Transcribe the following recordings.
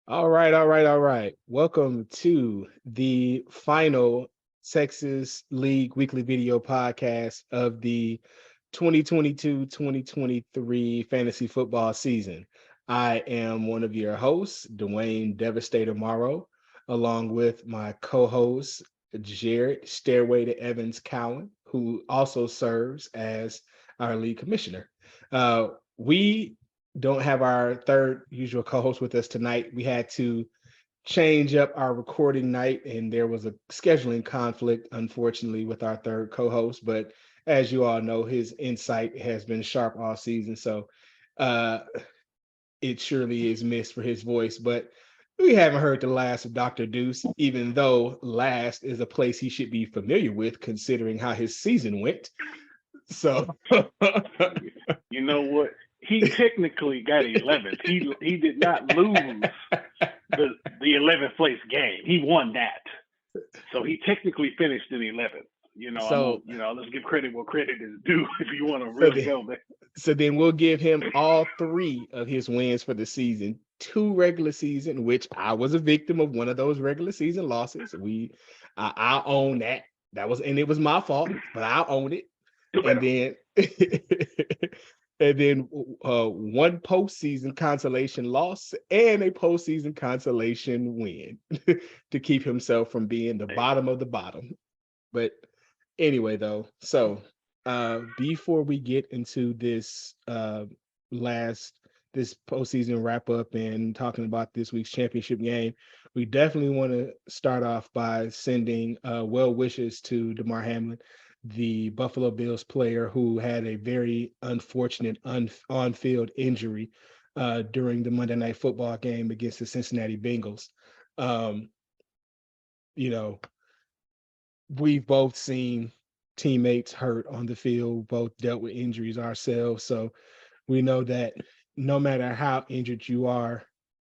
All right. Welcome to the final Texas League weekly video podcast of the 2022-2023 fantasy football season. I am one of your hosts, Dwayne Devastator Morrow, along with my co-host, Jared Stairway to Evans Cowan, who also serves as our league commissioner. We don't have our third usual co-host with us tonight. We had to change up our recording night, and there was a scheduling conflict, unfortunately, with our third co-host. But as you all know, his insight has been sharp all season, so uh, it surely is missed for his voice. But we haven't heard the last of Dr. Deuce, even though last is a place he should be familiar with, considering how his season went. So You know what? He technically got 11th. He did not lose the the 11th place game. He won that, so he technically finished in 11th. I'm gonna, so let's give credit where credit is due. If you want to so really the, go there. So then we'll give him all three of his wins for the season, two regular season, which I was a victim of one of those regular season losses. I own that. And it was my fault, but I own it. And then, and then one postseason consolation loss and a postseason consolation win to keep himself from being the Hey, bottom of the bottom. But anyway, though, so before we get into last this postseason wrap up and talking about this week's championship game, we definitely want to start off by sending well wishes to Damar Hamlin, the Buffalo Bills player who had a very unfortunate on-field injury during the Monday Night Football game against the Cincinnati Bengals. Um, you know, we've both seen teammates hurt on the field, both dealt with injuries ourselves. So we know that no matter how injured you are,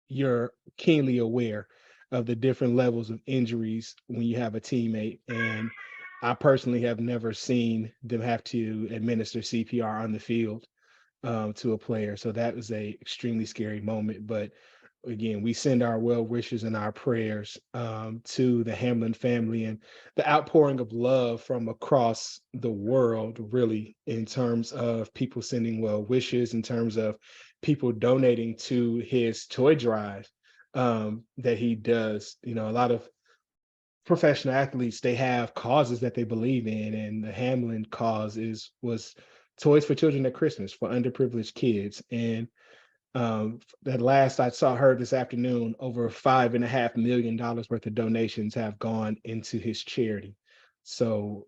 you're keenly aware of the different levels of injuries when you have a teammate. And I personally have never seen them have to administer CPR on the field to a player. So that was a extremely scary moment. But again, we send our well wishes and our prayers to the Hamlin family and the outpouring of love from across the world, really, in terms of people sending well wishes, in terms of people donating to his toy drive that he does. You know, a lot of professional athletes, they have causes that they believe in, and the Hamlin cause was toys for children at Christmas for underprivileged kids. And that last I saw heard this afternoon, over $5.5 million worth of donations have gone into his charity. So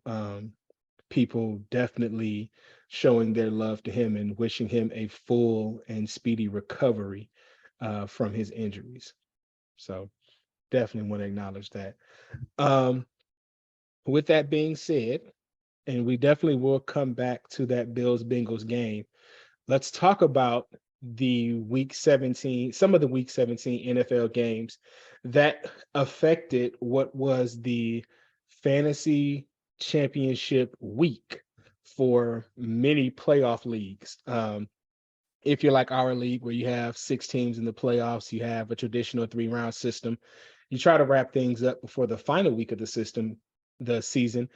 people definitely showing their love to him and wishing him a full and speedy recovery from his injuries. So definitely want to acknowledge that. Um, with that being said, and we definitely will come back to that Bills Bengals game. Let's talk about the week 17, some of the week 17 NFL games that affected what was the fantasy championship week for many playoff leagues. If you're like our league where you have 6 teams in the playoffs, you have a traditional 3-round system, you try to wrap things up before the final week of the season,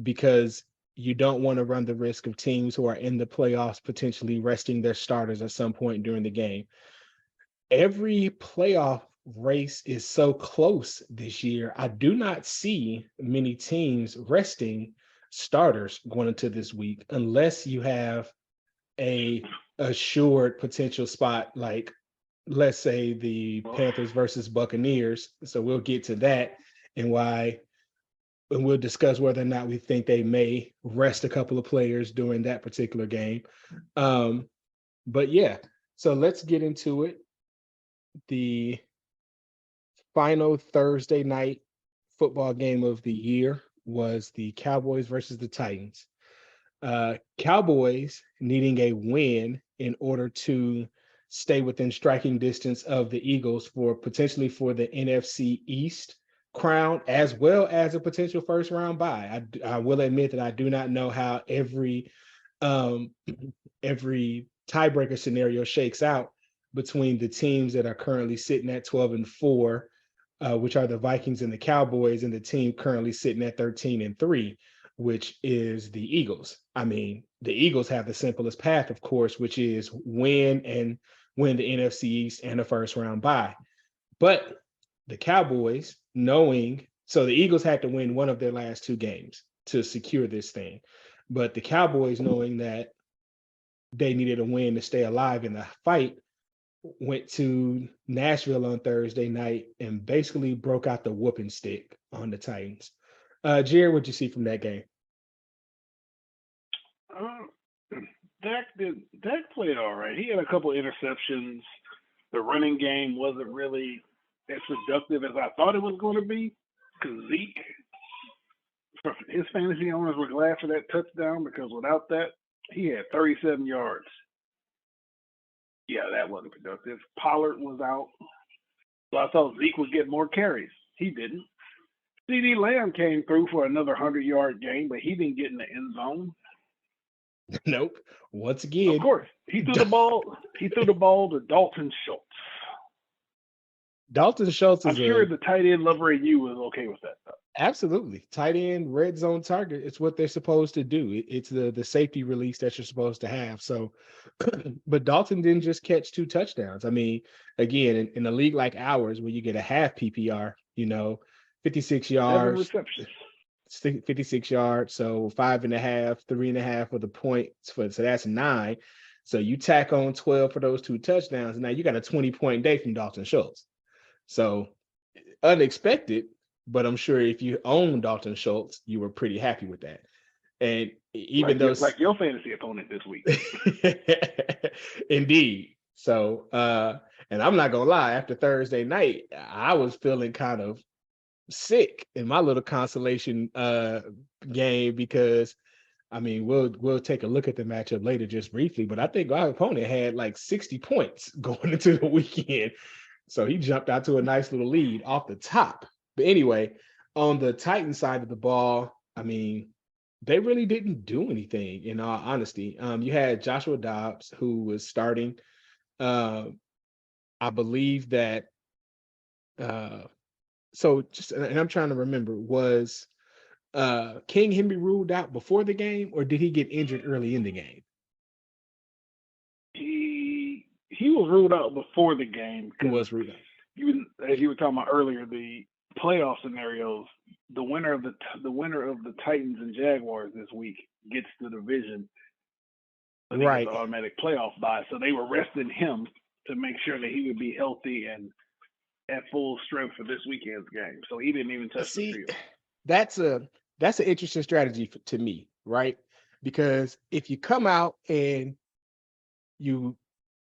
because you don't want to run the risk of teams who are in the playoffs potentially resting their starters at some point during the game. Every playoff race is so close this year. I do not see many teams resting starters going into this week unless you have a assured potential spot, like let's say the well, Panthers versus Buccaneers. So we'll get to that and why, and we'll discuss whether or not we think they may rest a couple of players during that particular game. Um, but yeah, so let's get into it. The final Thursday night football game of the year was the Cowboys versus the Titans. Cowboys needing a win in order to stay within striking distance of the Eagles for potentially for the NFC East crown, as well as a potential first round bye. I will admit that I do not know how um, every tiebreaker scenario shakes out, between the teams that are currently sitting at 12-4, which are the Vikings and the Cowboys, and the team currently sitting at 13-3, which is the Eagles. I mean, the Eagles have the simplest path, of course, which is win the NFC East and a first round bye. But the Cowboys, so the Eagles had to win one of their last two games to secure this thing. But the Cowboys, knowing that they needed a win to stay alive in the fight, went to Nashville on Thursday night and basically broke out the whooping stick on the Titans. Jared, what'd you see from that game? Dak played all right. He had a couple interceptions. The running game wasn't really as productive as I thought it was going to be. Because Zeke, his fantasy owners were glad for that touchdown because without that, he had 37 yards. Yeah, that wasn't productive. Pollard was out. So I thought Zeke would get more carries. He didn't. CeeDee Lamb came through for another 100-yard game, but he didn't get in the end zone. Nope. Once again, of course, he threw the ball. He threw the ball to Dalton Schultz. Dalton Schultz is I'm sure the tight end lover in you was okay with that, though. Absolutely. Tight end, red zone target. It's what they're supposed to do. It's the safety release that you're supposed to have. So, but Dalton didn't just catch 2 touchdowns. I mean, again, in a league like ours, where you get a half PPR, 56 yards, 56 yards. So 5.5, 3.5 for the points. So that's 9. So you tack on 12 for those 2 touchdowns. And now you got a 20-point day from Dalton Schultz. So unexpected, but I'm sure if you own Dalton Schultz, you were pretty happy with that. And even though like your fantasy opponent this week. Indeed. So and I'm not gonna lie, after Thursday night, I was feeling kind of sick in my little consolation game because I mean we'll take a look at the matchup later just briefly, but I think our opponent had like 60 points going into the weekend. So he jumped out to a nice little lead off the top. But anyway, on the Titan side of the ball, I mean, they really didn't do anything, in all honesty. You had Joshua Dobbs, who was starting. I believe that, and I'm trying to remember, was King Henry ruled out before the game, or did he get injured early in the game? He was ruled out before the game. He was ruled out. As you were talking about earlier, the playoff scenarios, the winner of the Titans and Jaguars this week gets the division. Right. Gets automatic playoff bye. So they were resting him to make sure that he would be healthy and at full strength for this weekend's game. So he didn't even touch the field. That's an interesting strategy to me, right? Because if you come out and you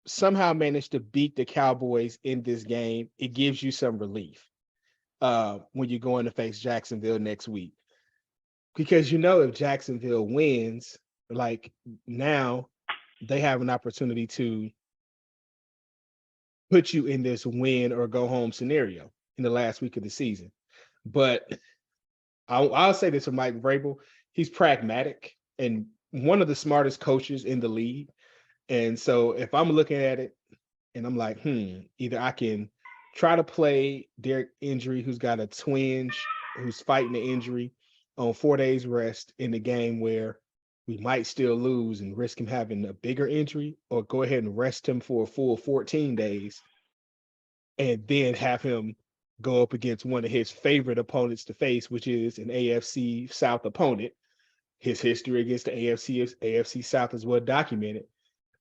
somehow manage to beat the Cowboys in this game, it gives you some relief when you're going to face Jacksonville next week. Because if Jacksonville wins, like now they have an opportunity to put you in this win or go home scenario in the last week of the season. But I'll say this for Mike Vrabel, he's pragmatic and one of the smartest coaches in the league. And so if I'm looking at it and I'm like, either I can try to play Derek Injury, who's got a twinge, who's fighting the injury on 4 days rest in the game where we might still lose and risk him having a bigger injury, or go ahead and rest him for a full 14 days and then have him go up against one of his favorite opponents to face, which is an AFC South opponent. His history against the AFC South is well documented.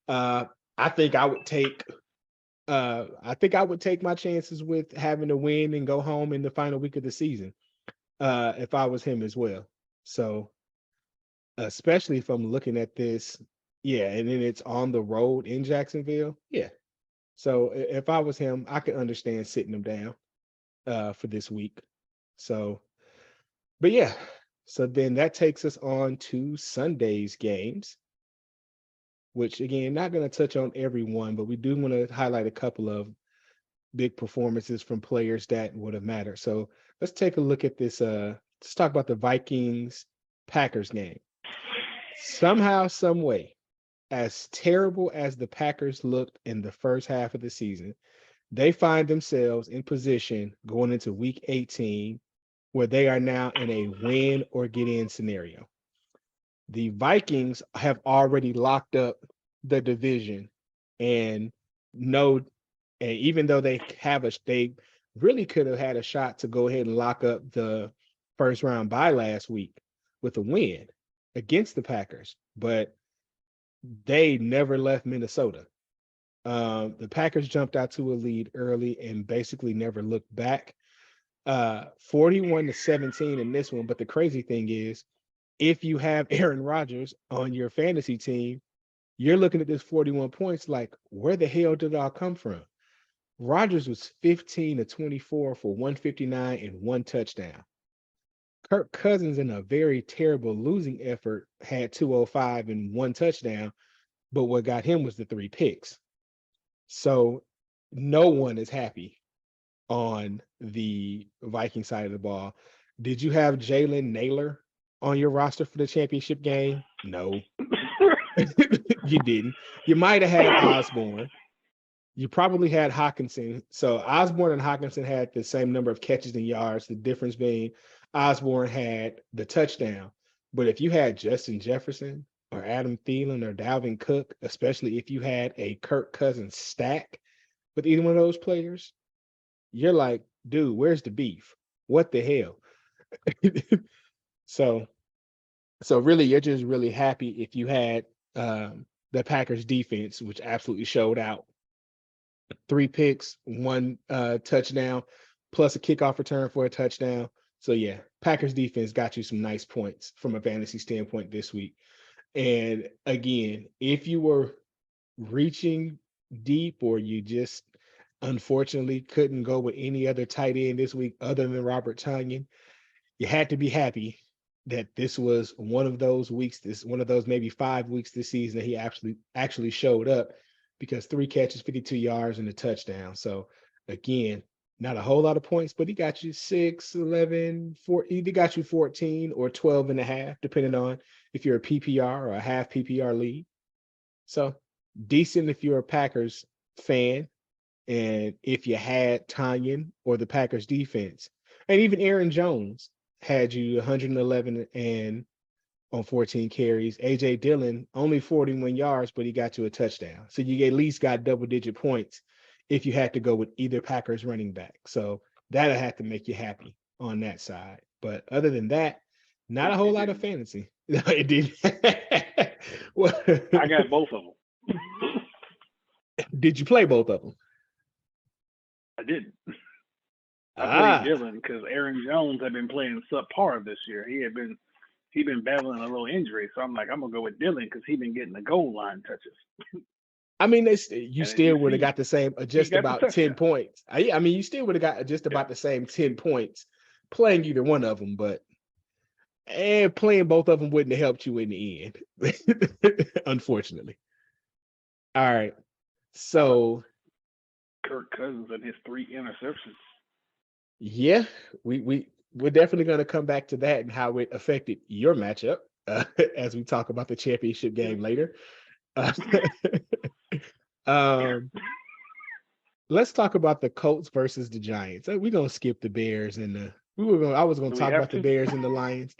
I think I would take my chances with having to win and go home in the final week of the season if I was him as well. So especially if I'm looking at this, and then it's on the road in Jacksonville. Yeah. So if I was him, I could understand sitting him down for this week. So, but yeah. So then that takes us on to Sunday's games, which again, not going to touch on every one, but we do want to highlight a couple of big performances from players that would have mattered. So let's take a look at this. Let's talk about the Vikings-Packers game. Somehow, some way, as terrible as the Packers looked in the first half of the season, they find themselves in position going into week 18 where they are now in a win or get in scenario. The Vikings have already locked up the division and know, and even though they really could have had a shot to go ahead and lock up the first round bye last week with a win against the Packers, but they never left Minnesota. The Packers jumped out to a lead early and basically never looked back. 41-17 in this one. But the crazy thing is, if you have Aaron Rodgers on your fantasy team, you're looking at this 41 points like, where the hell did it all come from? Rodgers was 15-24 for 159 and one touchdown. Kirk Cousins, in a very terrible losing effort, had 205 and one touchdown, but what got him was the 3 picks. So no one is happy on the Viking side of the ball. Did you have Jalen Naylor on your roster for the championship game? No, you didn't. You might have had Osborne. You probably had Hawkinson. So Osborne and Hawkinson had the same number of catches and yards. The difference being Osborne had the touchdown. But if you had Justin Jefferson or Adam Thielen or Dalvin Cook, especially if you had a Kirk Cousins stack with either one of those players, you're like, dude, where's the beef? What the hell? so really, you're just really happy if you had the Packers defense, which absolutely showed out. 3 picks, 1 touchdown, plus a kickoff return for a touchdown. So yeah, Packers defense got you some nice points from a fantasy standpoint this week. And again, if you were reaching deep or you just unfortunately couldn't go with any other tight end this week other than Robert Tonyan, you had to be happy that this was one of those weeks, one of those maybe 5 weeks this season that he actually showed up, because 3 catches, 52 yards, and a touchdown. So again, not a whole lot of points, but he got you 6, 11, 4. He got you 14 or 12 and a half, depending on if you're a PPR or a half PPR league. So decent if you're a Packers fan, and if you had Tonyan or the Packers defense, and even Aaron Jones had you 111 and on 14 carries. AJ Dillon only 41 yards, but he got you a touchdown. So you at least got double-digit points if you had to go with either Packers running back. So that'll have to make you happy on that side. But other than that, not a whole lot of fantasy. No, it did. I got both of them. Did you play both of them? I didn't. I played Dillon because Aaron Jones had been playing subpar this year. He'd been battling a little injury, so I'm like, I'm gonna go with Dillon because he's been getting the goal line touches. I mean, you still would have got the same, just about 10 points. I mean, you still would have got just about the same 10 points playing either one of them, but playing both of them wouldn't have helped you in the end, unfortunately. All right, so Kirk Cousins and his 3 interceptions. Yeah, we're definitely going to come back to that and how it affected your matchup as we talk about the championship game later. Let's talk about the Colts versus the Giants. We're gonna skip the Bears and I was gonna talk about the Bears and the Lions.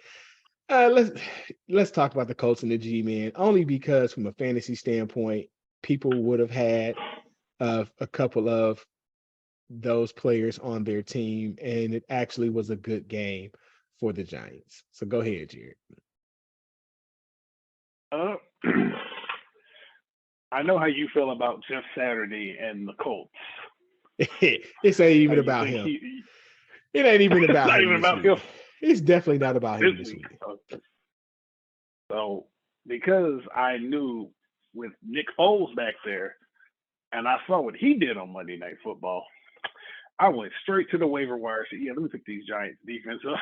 Let's talk about the Colts and the G-men, only because from a fantasy standpoint, people would have had a couple of those players on their team, and it actually was a good game for the Giants. So go ahead, Jared. I know how you feel about Jeff Saturday and the Colts. This ain't even about him. It ain't even about him. Not even about him. It's definitely not about him this week. So, because I knew with Nick Foles back there, and I saw what he did on Monday Night Football, I went straight to the waiver wire and said, yeah, let me pick these Giants defense up.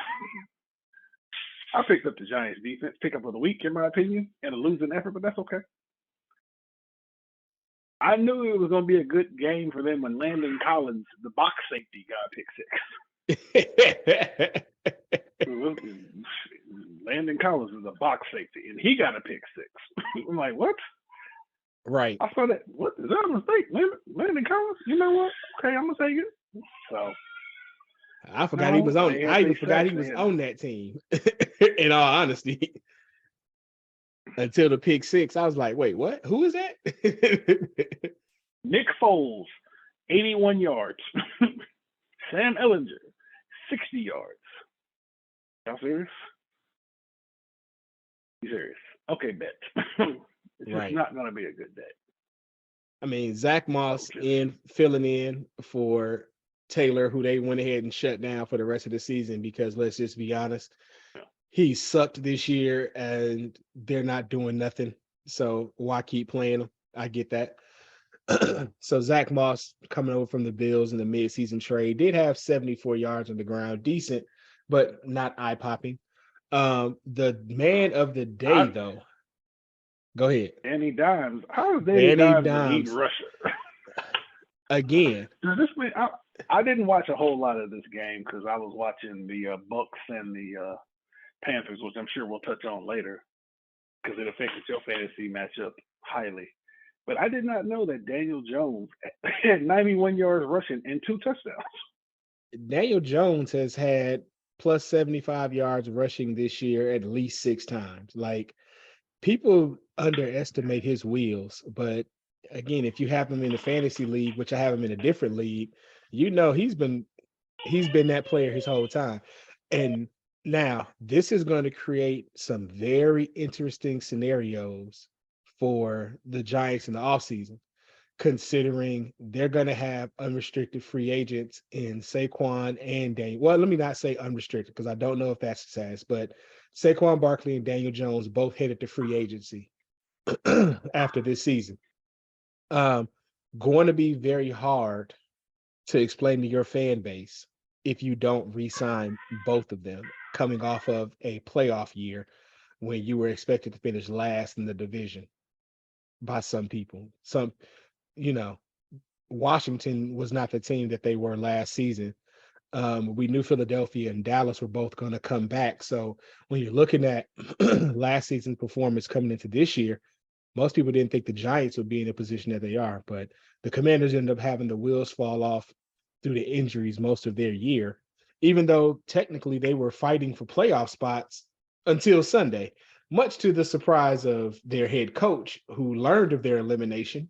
I picked up the Giants defense, pick up of the week, in my opinion, and a losing effort, but that's okay. I knew it was going to be a good game for them when Landon Collins, the box safety, got pick 6. Landon Collins is a box safety, and he got a pick 6. I'm like, what? Right. I saw that. What is that a mistake? Landon Collins? You know what? Okay, I'm gonna take it. So I forgot he was no, on. they had I even their forgot sacks he was in. on that team. In all honesty, until the pick six, I was like, "Wait, what? Who is that?" Nick Foles, 81 yards. Sam Ellinger, 60 yards. Y'all serious? You serious? Okay, bet. It's just Right. not gonna be a good day. I mean, Zach So Moss just in filling in for Taylor, who they went ahead and shut down for the rest of the season because let's just be honest, yeah. he sucked this year and they're not doing nothing. So why keep playing him? I get that. So Zach Moss coming over from the Bills in the midseason trade did have 74 yards on the ground, decent, but not eye popping. The man of the day, I though, go ahead. Danny Dimes. How is Danny Danny Dimes the lead Dimes rusher? again. Does this mean I didn't watch a whole lot of this game because I was watching the Bucks and the Panthers, which I'm sure we'll touch on later because it affected your fantasy matchup highly. But I did not know that Daniel Jones had 91 yards rushing and 2 touchdowns. Daniel Jones has had plus 75 yards rushing this year at least 6 times. Like people underestimate his wheels, but again, if you have him in the fantasy league, which I have him in a different league, you know he's been that player his whole time. And now this is going to create some very interesting scenarios for the Giants in the offseason, considering they're going to have unrestricted free agents in Saquon and Daniel. Well, let me not say unrestricted because I don't know if that's the size, but Saquon Barkley and Daniel Jones both headed to free agency after this season. Um, Going to be very hard to explain to your fan base if you don't re-sign both of them coming off of a playoff year when you were expected to finish last in the division by some people. Some, you know, Washington was not the team that they were last season. We knew Philadelphia and Dallas were both going to come back. So when you're looking at last season's performance coming into this year, most people didn't think the Giants would be in the position that they are, but the Commanders ended up having the wheels fall off through the injuries most of their year, even though technically they were fighting for playoff spots until Sunday, much to the surprise of their head coach, who learned of their elimination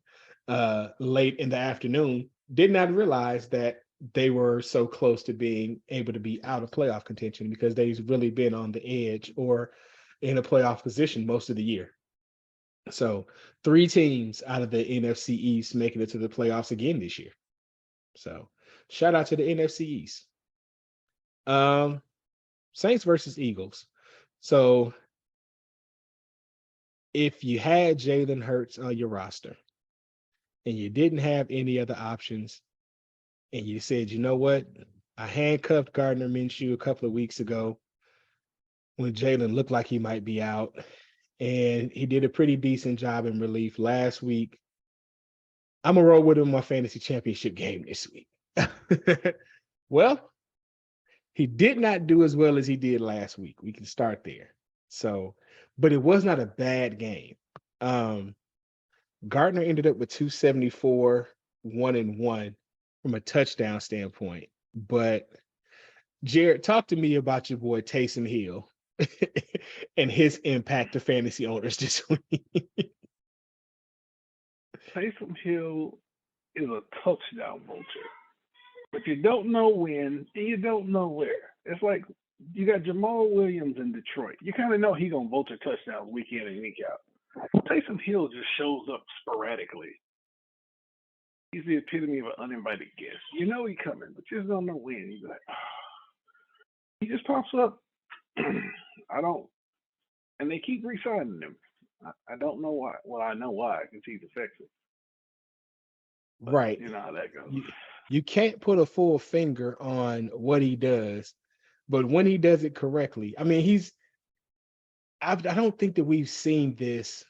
late in the afternoon, did not realize that they were so close to being able to be out of playoff contention because they've really been on the edge or in a playoff position most of the year. So 3 teams out of the NFC East making it to the playoffs again this year. So shout out to the NFC East. Um, Saints versus Eagles. So if you had Jalen Hurts on your roster and you didn't have any other options, and you said, you know what, I handcuffed Gardner Minshew a couple of weeks ago when Jalen looked like he might be out, and he did a pretty decent job in relief last week. I'm gonna roll with him in my fantasy championship game this week. Well, he did not do as well as he did last week. We can start there. So, but it was not a bad game. Um, Gardner ended up with 274, 1-1 from a touchdown standpoint. But Jared, talk to me about your boy Taysom Hill and his impact to fantasy owners this week. Taysom Hill is a touchdown vulture. But you don't know when and you don't know where. It's like you got Jamal Williams in Detroit. You kind of know he's going to vulture touchdowns week in and week out. Taysom Hill just shows up sporadically. He's the epitome of an uninvited guest. You know he's coming, but you just don't know when. He's like, he just pops up. I don't, and they keep re-signing him. I don't know why. Well, I know why because he's effective. But Right. you know how that goes. You can't put a full finger on what he does, but when he does it correctly, I mean, I don't think that we've seen this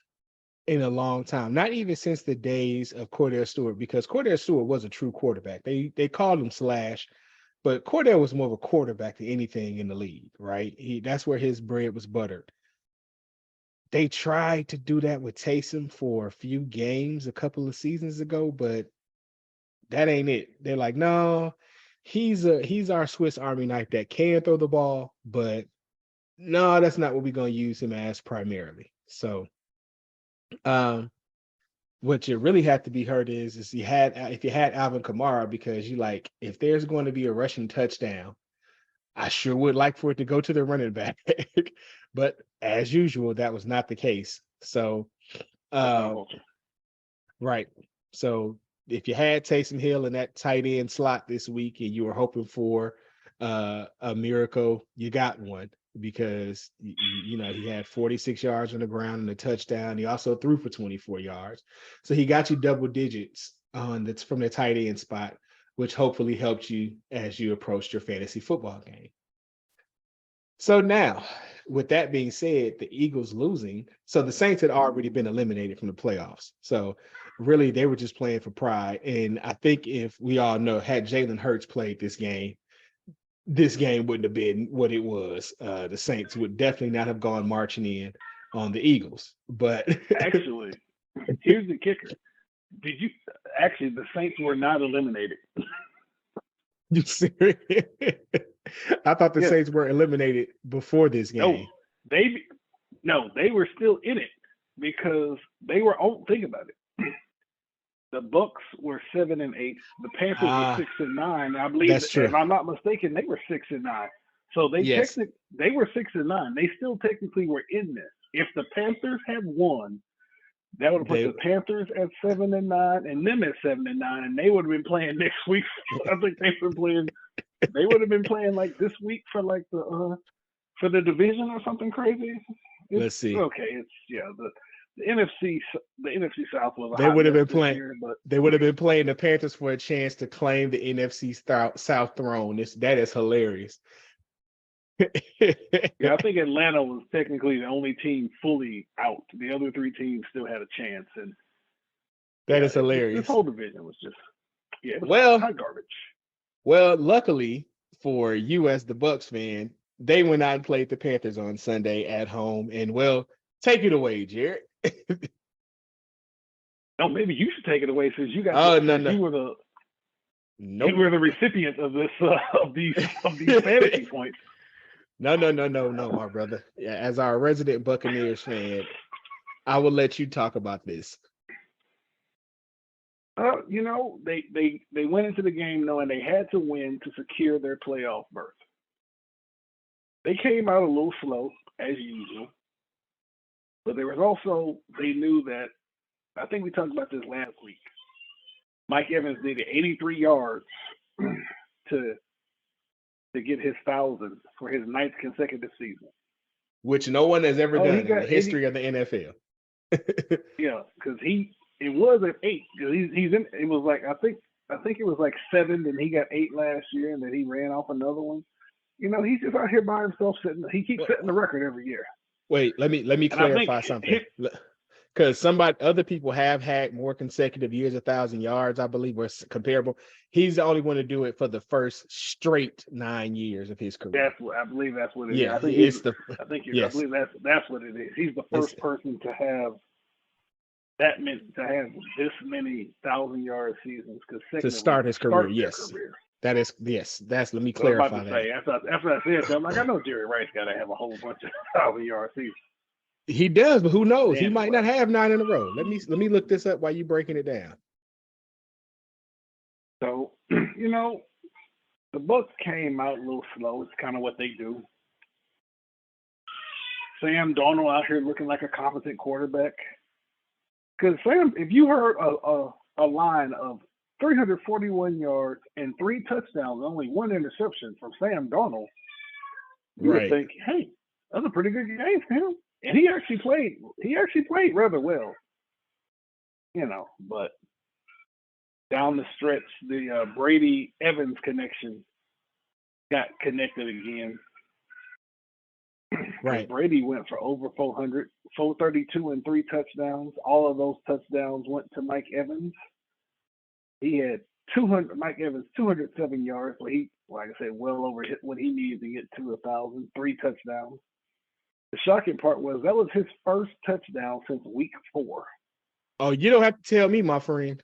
in a long time, not even since the days of Cordell Stewart, because Cordell Stewart was a true quarterback. They called him Slash, but Cordell was more of a quarterback than anything in the league, right? That's where his bread was buttered. they tried to do that with Taysom for a few games a couple of seasons ago, but that ain't it. They're like, no, he's our Swiss Army knife that can throw the ball, but no, that's not what we're gonna use him as primarily. So um what you really have to be heard is you had if you had Alvin Kamara, because you like, if there's going to be a rushing touchdown, I sure would like for it to go to the running back. But as usual, that was not the case. So That's not um culture. right. So if you had Taysom Hill in that tight end slot this week and you were hoping for a miracle, you got one, because you know, he had 46 yards on the ground and a touchdown. He also threw for 24 yards. So he got you double digits on that's from the tight end spot, which hopefully helped you as you approached your fantasy football game. So now, with that being said, the Eagles losing, so the Saints had already been eliminated from the playoffs. So really, they were just playing for pride. And I think, if we all know, had Jalen Hurts played this game wouldn't have been what it was. The Saints would definitely not have gone marching in on the Eagles. But Actually, here's the kicker. Did you actually? The Saints were not eliminated. you serious? I thought the Yes. Saints were eliminated before this No. game. They no. They were still in it because they were. Oh, think about it. The Bucks were 7-8. The Panthers were Ah, 6-9. I believe, that's true. if I'm not mistaken, they were 6-9. So Yes, they were 6-9. They still technically were in this. If the Panthers had won, that would have put they the Panthers at 7-9 and them at 7-9, and they would have been playing next week. I think they were playing. They would have been playing like this week for like the for the division or something crazy. It's let's see. okay. It's yeah. The NFC South was a They hot would have mess been this playing. year, but They would have been playing the Panthers for a chance to claim the NFC South throne. That is hilarious. yeah, I think Atlanta was technically the only team fully out. The other three teams still had a chance, and That yeah, is this hilarious. whole division was just yeah, it was Well, hot garbage. luckily for you as the Bucks fan, they went out and played the Panthers on Sunday at home. And take it away, Jared. No, maybe you should take it away since Oh, no, since no, you nope. were the recipient of this of these fantasy points. No, no, no, no, no, my brother. Yeah, as our resident Buccaneers fan, I will let you talk about this. They went into the game knowing they had to win to secure their playoff berth. They came out a little slow as usual, but there was also they knew that I think we talked about this last week. Mike Evans needed 83 yards to get his 1,000 for his ninth consecutive season. Which no one has ever Oh, he done in the got 80. history of the NFL. Yeah, because it was at 8 because he's in. It was like I think it was like 7, and he got 8 last year, and then he ran off another one. He's just out here by himself sitting. He keeps setting the record every year. Wait, let me And I think clarify something. Because other people have had more consecutive years, 1,000 yards, I believe, were comparable. He's the only one to do it for the first straight 9 years of his career. I believe that's what it is. Yeah, it's the I yes, believe that's what it is. He's the it's first person to have this many 1,000-yard seasons to consecutively start to his career. start their Yes, career. that is yes. Let me So I was about clarify to that. say after I said that, I'm like, I know Jerry Rice got to have a whole bunch of 1,000-yard seasons. He does, but who knows? He might Anyway, not have 9 in a row. Let me look this up while you breaking it down. so the Bucks came out a little slow. It's kind of what they do. Sam Darnold out here looking like a competent quarterback. Because Sam, if you heard a line of 341 yards and 3 touchdowns, only 1 interception from Sam Darnold, you would Right. think, hey, that's a pretty good game for him. And he actually played rather well. But down the stretch, the Brady Evans connection got connected again. Right. Brady went for over 400, 432 and 3 touchdowns. All of those touchdowns went to Mike Evans. He had 200. Mike Evans 207 yards, but he, like I said, well over what he needed to get to 1,000. 3 touchdowns. The shocking part was that was his first touchdown since week 4. Oh, you don't have to tell me, my friend.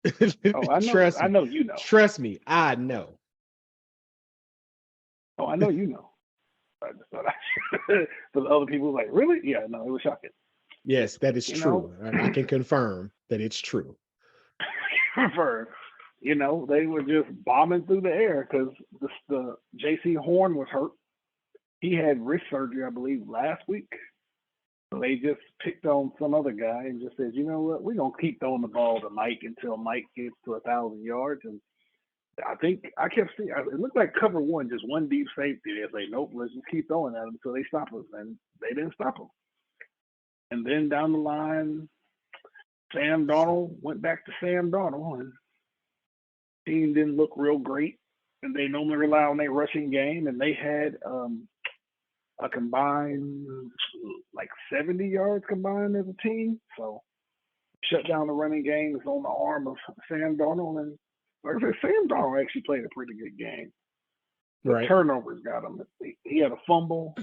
Oh, I know. Trust I me. know you know. Trust me. I know. Oh, I know you know. I just thought for the other people, like, really? Yeah, no, it was shocking. Yes, that is You know, true. I can confirm that it's true. for they were just bombing through the air because the J.C. Horn was hurt. He had wrist surgery, I believe, last week. So they just picked on some other guy and just said, you know what, we're gonna keep throwing the ball to Mike until Mike gets to 1,000 yards. And I think I kept seeing it looked like cover one, just one deep safety. They say, nope, let's just keep throwing at them until they stop us, and they didn't stop them. And then down the line, Sam Darnold went back to Sam Darnold, and team didn't look real great. And they normally rely on their rushing game, and they had a combined like 70 yards combined as a team. So shut down the running game is on the arm of Sam Darnold. And like I said, Sam Darnold actually played a pretty good game. But Right. turnovers got him. He had a fumble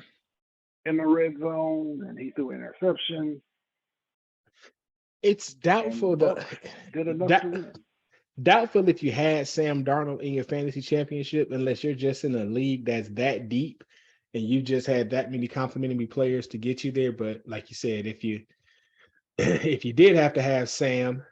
in the red zone, and he threw an interception. It's doubtful did enough to win. Doubtful if you had Sam Darnold in your fantasy championship, unless you're just in a league that's that deep and you just had that many complimentary players to get you there. But like you said, if you did have to have Sam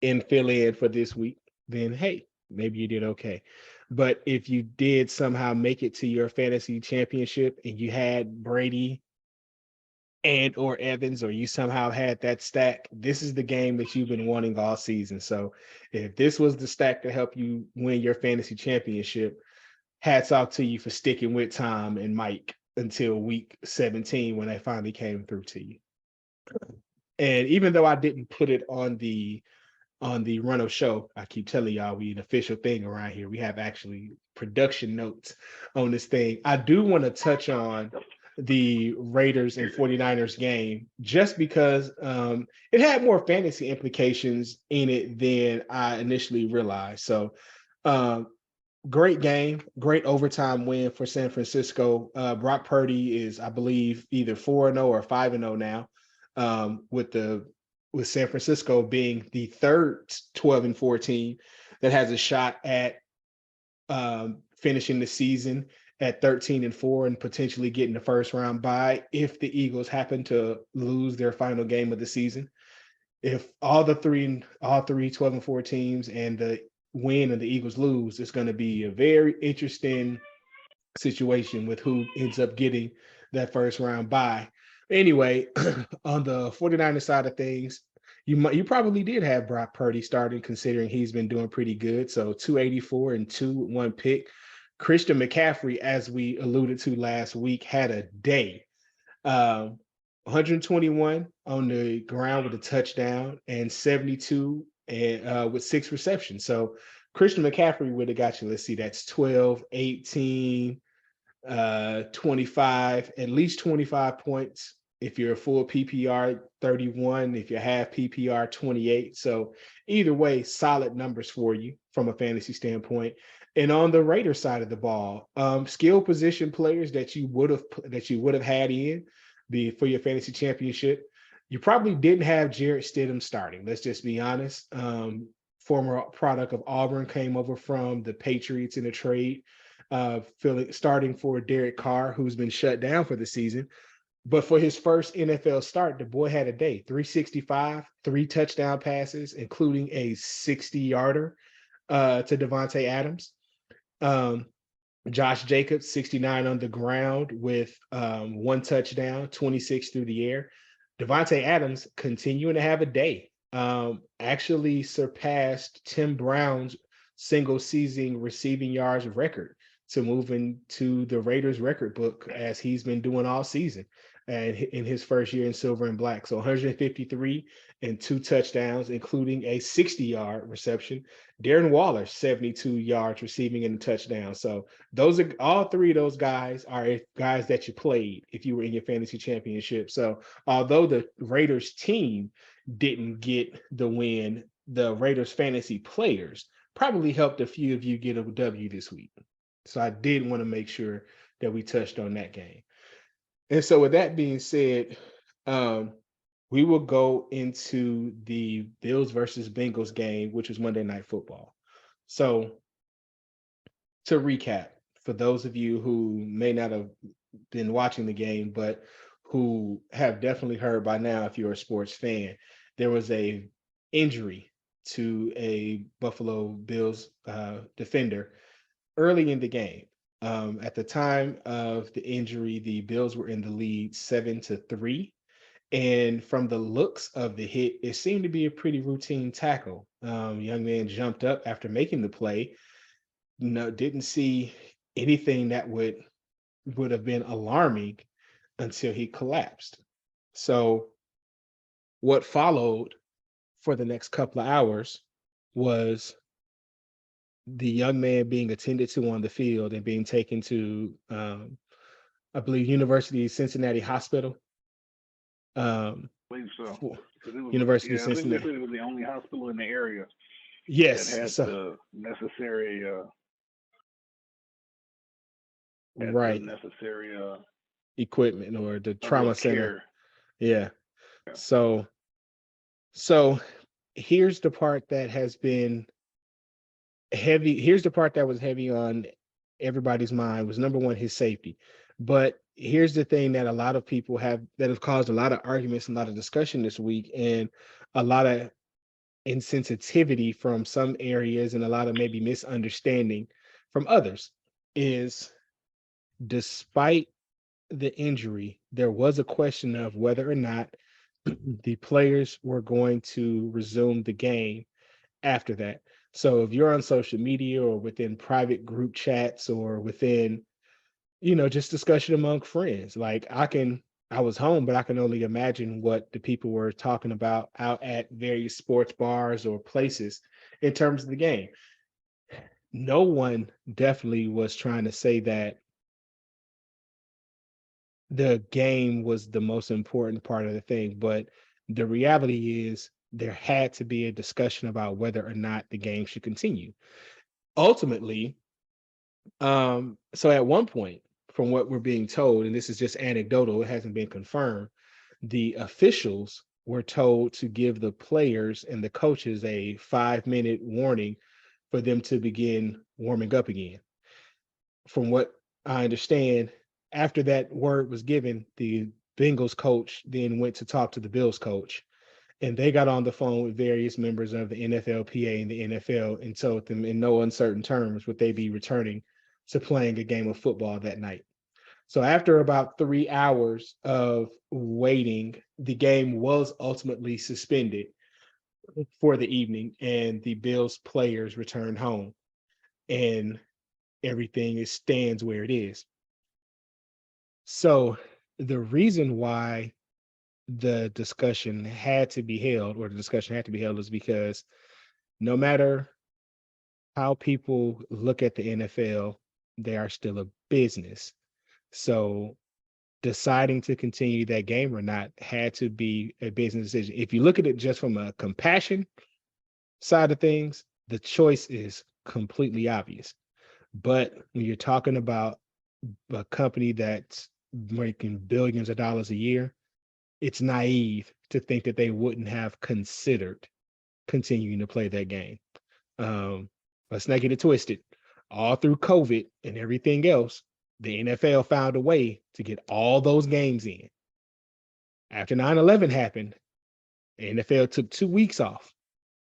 fill in for this week, then hey, maybe you did okay. But if you did somehow make it to your fantasy championship and you had Brady and or Evans, or you somehow had that stack, this is the game that you've been wanting all season. So if this was the stack to help you win your fantasy championship, hats off to you for sticking with Tom and Mike until week 17 when they finally came through to you. And even though I didn't put it on the run of show, I keep telling y'all we an official thing around here. We have actually production notes on this thing. I do want to touch on the Raiders and 49ers game just because it had more fantasy implications in it than I initially realized. So great game, great overtime win for San Francisco. Brock Purdy is, I believe, either 4-0 or 5-0 now, with San Francisco being the third 12-4 team that has a shot at finishing the season at 13-4 and potentially getting the first round bye if the Eagles happen to lose their final game of the season. If all three 12-4 teams and the win and the Eagles lose, it's going to be a very interesting situation with who ends up getting that first round bye. Anyway, on the 49ers side of things, you probably did have Brock Purdy starting, considering he's been doing pretty good. So 284 and 1 pick. Christian McCaffrey, as we alluded to last week, had a day. 121 on the ground with a touchdown and 72 with 6 receptions. So Christian McCaffrey would have got you, let's see, that's 12, 18, 25, at least 25 points. If you're a full PPR, 31. If you're half PPR, 28. So either way, solid numbers for you from a fantasy standpoint. And on the Raiders side of the ball, skill position players that you would have had in for your fantasy championship. You probably didn't have Jarrett Stidham starting. Let's just be honest. Former product of Auburn, came over from the Patriots in a trade, starting for Derek Carr, who's been shut down for the season. But for his first NFL start, the boy had a day. 365, 3 touchdown passes, including a 60-yarder to Devontae Adams. Josh Jacobs, 69 on the ground with 1 touchdown, 26 through the air. Devontae Adams continuing to have a day. Actually surpassed Tim Brown's single season receiving yards record to move into the Raiders record book, as he's been doing all season and in his first year in silver and black. So 153 and 2 touchdowns, including a 60-yard reception. Darren Waller, 72 yards receiving and a touchdown. So those are all 3 of those guys are guys that you played if you were in your fantasy championship. So although the Raiders team didn't get the win, the Raiders fantasy players probably helped a few of you get a W this week. So I did want to make sure that we touched on that game. And so with that being said, um, we will go into the Bills versus Bengals game, which was Monday Night Football. So to recap, for those of you who may not have been watching the game, but who have definitely heard by now, if you're a sports fan, there was a injury to a Buffalo Bills defender early in the game. At the time of the injury, the Bills were in the lead 7-3. And from the looks of the hit, it seemed to be a pretty routine tackle. Young man jumped up after making the play. No, didn't see anything that would have been alarming until he collapsed. So what followed for the next couple of hours was the young man being attended to on the field and being taken to, I believe, University of Cincinnati Hospital. I believe so. For Because it was, University of yeah, I think they Cincinnati. said it was the only hospital in the area that Yes. had So the necessary, right, equipment or the level trauma of center. care. Yeah. Yeah. So so here's the part that has been heavy. Here's the part that was heavy on everybody's mind was number one, his safety. But here's the thing that a lot of people have caused a lot of arguments, a lot of discussion this week, and a lot of insensitivity from some areas and a lot of maybe misunderstanding from others is despite the injury, there was a question of whether or not the players were going to resume the game after that. So if you're on social media or within private group chats or within, just discussion among friends, like I was home, but I can only imagine what the people were talking about out at various sports bars or places in terms of the game. No one definitely was trying to say that the game was the most important part of the thing, but the reality is there had to be a discussion about whether or not the game should continue. Ultimately, so at one point, from what we're being told, and this is just anecdotal, it hasn't been confirmed, the officials were told to give the players and the coaches a 5-minute warning for them to begin warming up again. From what I understand, after that word was given, the Bengals coach then went to talk to the Bills coach, and they got on the phone with various members of the NFLPA and the NFL and told them in no uncertain terms would they be returning to playing a game of football that night. So after about 3 hours of waiting, the game was ultimately suspended for the evening, and the Bills players returned home, and everything stands where it is. So the reason why the discussion had to be held, or the discussion had to be held, is because no matter how people look at the NFL, they are still a business. So deciding to continue that game or not had to be a business decision. If you look at it just from a compassion side of things, the choice is completely obvious. But when you're talking about a company that's making billions of dollars a year, it's naive to think that they wouldn't have considered continuing to play that game. Um, let's not get it twisted. All through COVID and everything else, the NFL found a way to get all those games in. After 9/11 happened, the NFL took 2 weeks off.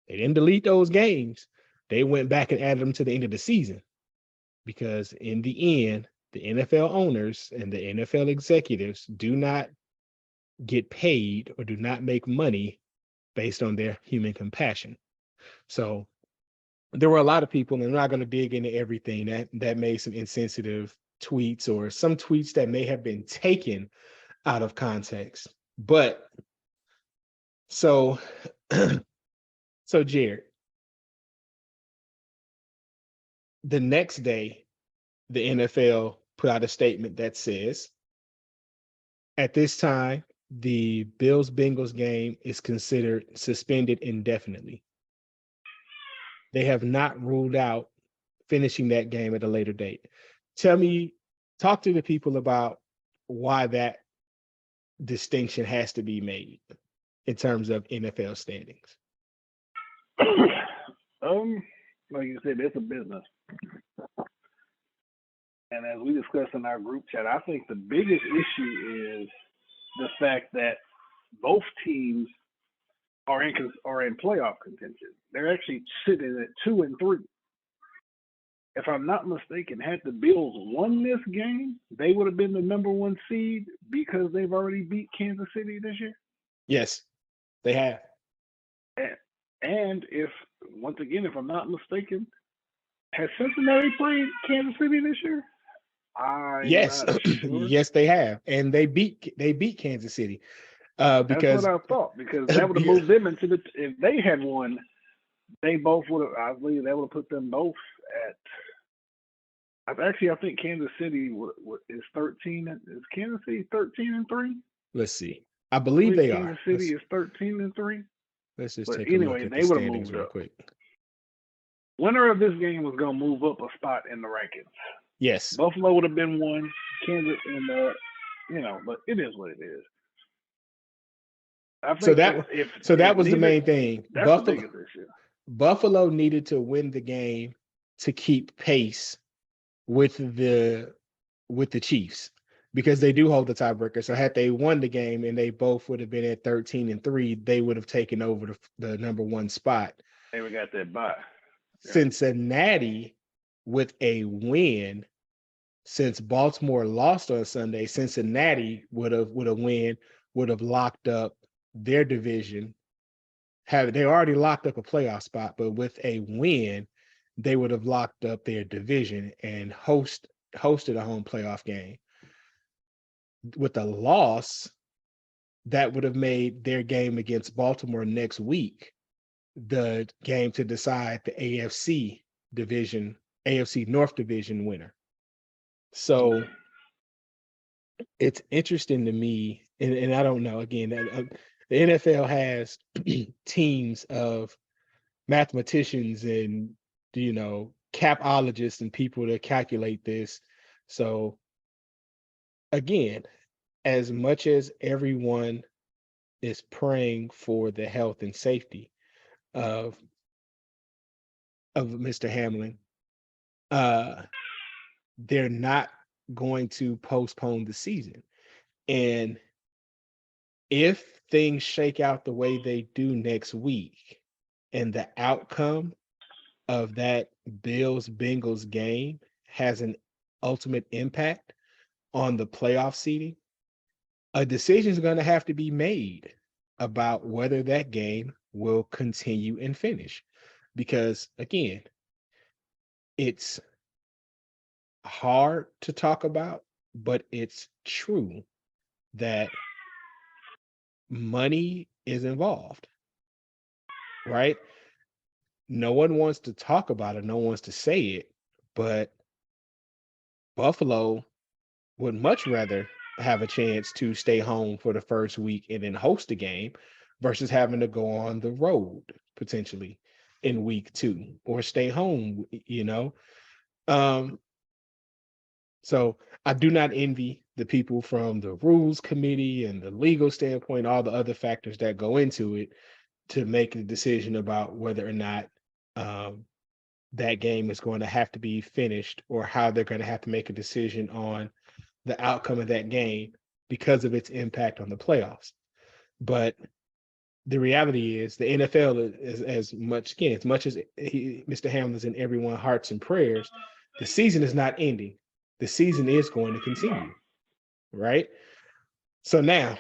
They didn't delete those games. They went back and added them to the end of the season because, in the end, the NFL owners and the NFL executives do not get paid or do not make money based on their human compassion. So there were a lot of people, and I'm not going to dig into everything that made some insensitive tweets or some tweets that may have been taken out of context. But so so Jared, the next day, the NFL put out a statement that says, at this time, the Bills Bengals game is considered suspended indefinitely. They have not ruled out finishing that game at a later date. Tell me, talk to the people about why that distinction has to be made in terms of NFL standings. Like you said, it's a business. And as we discussed in our group chat, I think the biggest issue is the fact that both teams are in playoff contention. They're actually sitting at 2-3. If I'm not mistaken, had the Bills won this game, they would have been the number 1 seed because they've already beat Kansas City this year. Yes, they have. And if I'm not mistaken, has Cincinnati played Kansas City this year? Yes, sure. Yes, they have, and they beat Kansas City. Because that's what I thought. Because that would have moved them into the. If they had won, they both would have. I believe that would have put them both at. I think Kansas City is 13. Is Kansas City 13-3? Let's see. I believe they Kansas are. City is 13-3. Let's just take a look at the standings real quick. Winner of this game was going to move up a spot in the rankings. Yes. Buffalo would have been 1. Kansas, and but it is what it is. I think that was the main thing. That's the biggest issue. Buffalo needed to win the game to keep pace with the Chiefs, because they do hold the tiebreaker. So had they won the game and they both would have been at 13-3, they would have taken over the number 1 spot. They would got that bye. Yeah. Cincinnati with a win, since Baltimore lost on Sunday, Cincinnati would have locked up their division. They already locked up a playoff spot, but with a win, they would have locked up their division and hosted a home playoff game. With a loss, that would have made their game against Baltimore next week the game to decide the AFC North division winner. So it's interesting to me, and I don't know, again, the NFL has teams of mathematicians and, capologists and people to calculate this. So again, as much as everyone is praying for the health and safety of Mr. Hamlin, they're not going to postpone the season. And if things shake out the way they do next week, and the outcome of that Bills-Bengals game has an ultimate impact on the playoff seeding, a decision is going to have to be made about whether that game will continue and finish. Because again, it's hard to talk about, but it's true that money is involved, right? No one wants to talk about it. No one wants to say it, but Buffalo would much rather have a chance to stay home for the first week and then host a game versus having to go on the road potentially in week 2 or stay home, So I do not envy the people from the rules committee and the legal standpoint, all the other factors that go into it to make a decision about whether or not that game is going to have to be finished, or how they're going to have to make a decision on the outcome of that game because of its impact on the playoffs. But the reality is the NFL is as much as Mr. Hamlin's in everyone's hearts and prayers, the season is not ending. The season is going to continue, right? So now,